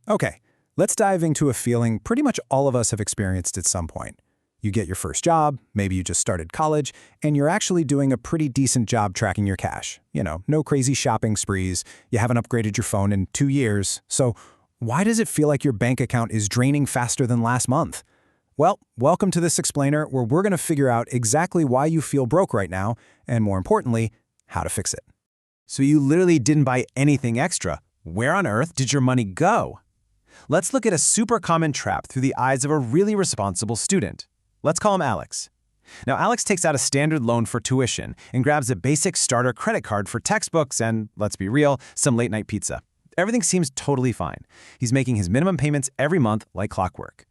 Okay, let's dive into a feeling pretty much all of us have experienced at some point. You get your first job, maybe you just started college, and you're actually doing a pretty decent job tracking your cash. No crazy shopping sprees, you haven't upgraded your phone in 2 years, so why does it feel like your bank account is draining faster than last month? Well, welcome to this explainer where we're going to figure out exactly why you feel broke right now, and more importantly, how to fix it. So you literally didn't buy anything extra. Where on earth did your money go? Let's look at a super common trap through the eyes of a really responsible student. Let's call him Alex. Now, Alex takes out a standard loan for tuition and grabs a basic starter credit card for textbooks and, let's be real, some late-night pizza. Everything seems totally fine. He's making his minimum payments every month like clockwork.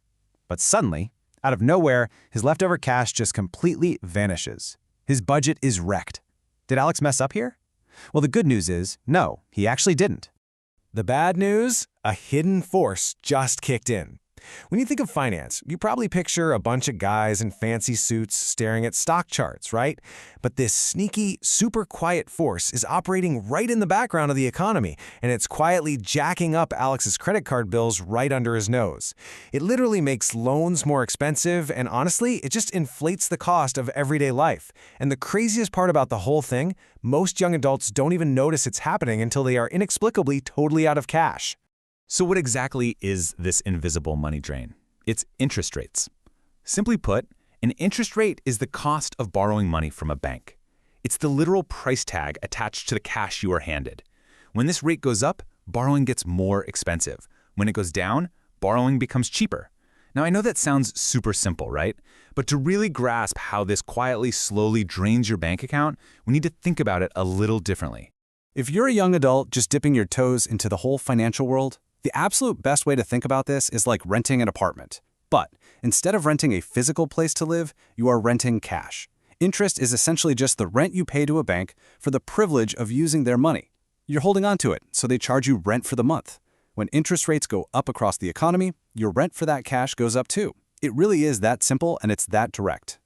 But suddenly, out of nowhere, his leftover cash just completely vanishes. His budget is wrecked. Did Alex mess up here? Well, the good news is, no, he actually didn't. The bad news? A hidden force just kicked in. When you think of finance, you probably picture a bunch of guys in fancy suits staring at stock charts, right? But this sneaky, super quiet force is operating right in the background of the economy, and it's quietly jacking up Alex's credit card bills right under his nose. It literally makes loans more expensive, and honestly, it just inflates the cost of everyday life. And the craziest part about the whole thing, most young adults don't even notice it's happening until they are inexplicably totally out of cash. So what exactly is this invisible money drain? It's interest rates. Simply put, an interest rate is the cost of borrowing money from a bank. It's the literal price tag attached to the cash you are handed. When this rate goes up, borrowing gets more expensive. When it goes down, borrowing becomes cheaper. Now, I know that sounds super simple, right? But to really grasp how this quietly, slowly drains your bank account, we need to think about it a little differently. If you're a young adult just dipping your toes into the whole financial world, the absolute best way to think about this is like renting an apartment. But instead of renting a physical place to live, you are renting cash. Interest is essentially just the rent you pay to a bank for the privilege of using their money. You're holding on to it, so they charge you rent for the month. When interest rates go up across the economy, your rent for that cash goes up too. It really is that simple, and it's that direct.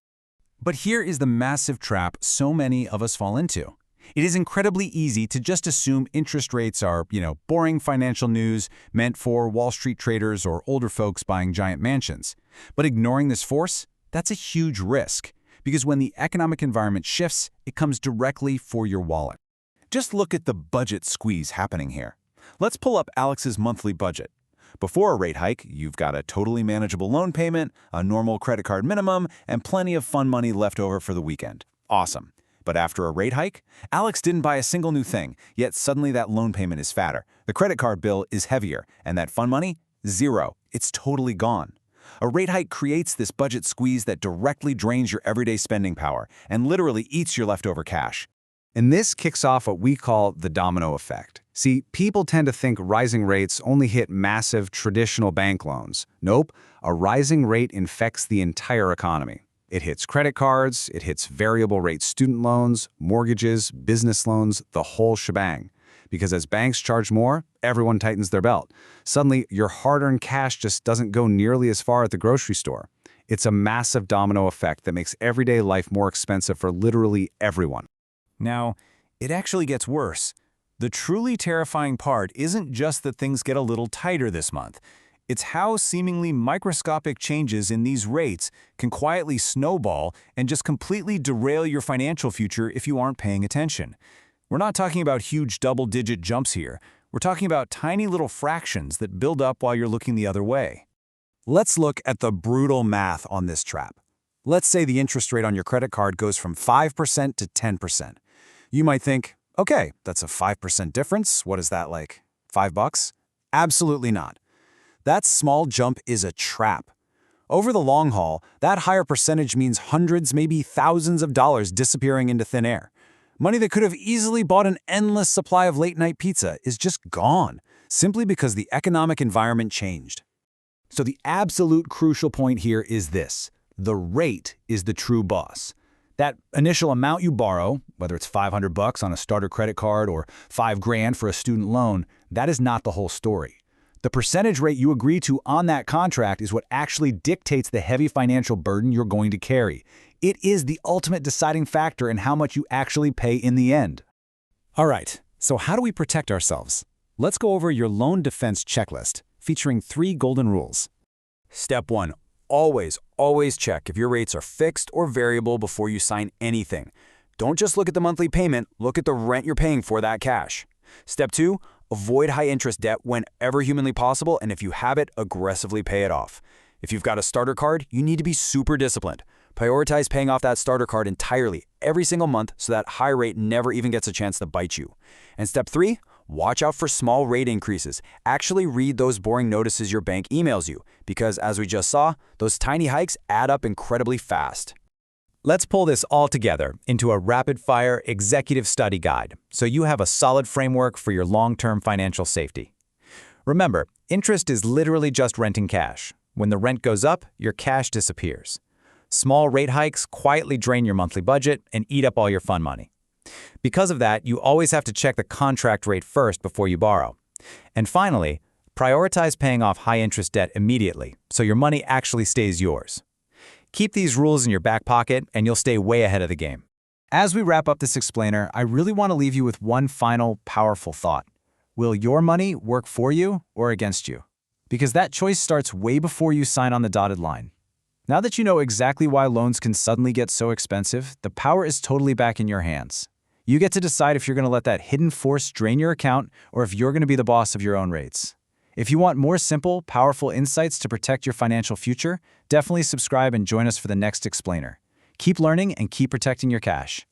But here is the massive trap so many of us fall into. It is incredibly easy to just assume interest rates are, boring financial news meant for Wall Street traders or older folks buying giant mansions. But ignoring this force, that's a huge risk, because when the economic environment shifts, it comes directly for your wallet. Just look at the budget squeeze happening here. Let's pull up Alex's monthly budget. Before a rate hike, you've got a totally manageable loan payment, a normal credit card minimum, and plenty of fun money left over for the weekend. Awesome. But after a rate hike, Alex didn't buy a single new thing, yet suddenly that loan payment is fatter, the credit card bill is heavier, and that fun money? Zero. It's totally gone. A rate hike creates this budget squeeze that directly drains your everyday spending power and literally eats your leftover cash. And this kicks off what we call the domino effect. See, people tend to think rising rates only hit massive traditional bank loans. Nope, a rising rate infects the entire economy. It hits credit cards, it hits variable rate student loans, mortgages, business loans, the whole shebang. Because as banks charge more, everyone tightens their belt. Suddenly, your hard-earned cash just doesn't go nearly as far at the grocery store. It's a massive domino effect that makes everyday life more expensive for literally everyone. Now, it actually gets worse. The truly terrifying part isn't just that things get a little tighter this month. It's how seemingly microscopic changes in these rates can quietly snowball and just completely derail your financial future if you aren't paying attention. We're not talking about huge double-digit jumps here. We're talking about tiny little fractions that build up while you're looking the other way. Let's look at the brutal math on this trap. Let's say the interest rate on your credit card goes from 5% to 10%. You might think, okay, that's a 5% difference. What is that, like $5? Absolutely not. That small jump is a trap. Over the long haul, that higher percentage means hundreds, maybe thousands of dollars disappearing into thin air. Money that could have easily bought an endless supply of late-night pizza is just gone, simply because the economic environment changed. So the absolute crucial point here is this: the rate is the true boss. That initial amount you borrow, whether it's $500 on a starter credit card or $5 grand for a student loan, that is not the whole story. The percentage rate you agree to on that contract is what actually dictates the heavy financial burden you're going to carry. It is the ultimate deciding factor in how much you actually pay in the end. All right, so how do we protect ourselves? Let's go over your loan defense checklist. featuring 3 golden rules. Step 1. Always check if your rates are fixed or variable before you sign anything. Don't just look at the monthly payment, look at the rent you're paying for that cash. Step 2. Avoid high-interest debt whenever humanly possible, and if you have it, aggressively pay it off. If you've got a starter card, you need to be super disciplined. Prioritize paying off that starter card entirely every single month so that high rate never even gets a chance to bite you. And step 3, watch out for small rate increases. Actually read those boring notices your bank emails you, because as we just saw, those tiny hikes add up incredibly fast. Let's pull this all together into a rapid-fire executive study guide so you have a solid framework for your long-term financial safety. Remember, interest is literally just renting cash. When the rent goes up, your cash disappears. Small rate hikes quietly drain your monthly budget and eat up all your fun money. Because of that, you always have to check the contract rate first before you borrow. And finally, prioritize paying off high-interest debt immediately so your money actually stays yours. Keep these rules in your back pocket and you'll stay way ahead of the game. As we wrap up this explainer, I really want to leave you with one final, powerful thought. Will your money work for you or against you? Because that choice starts way before you sign on the dotted line. Now that you know exactly why loans can suddenly get so expensive, the power is totally back in your hands. You get to decide if you're going to let that hidden force drain your account or if you're going to be the boss of your own rates. If you want more simple, powerful insights to protect your financial future, definitely subscribe and join us for the next explainer. Keep learning and keep protecting your cash.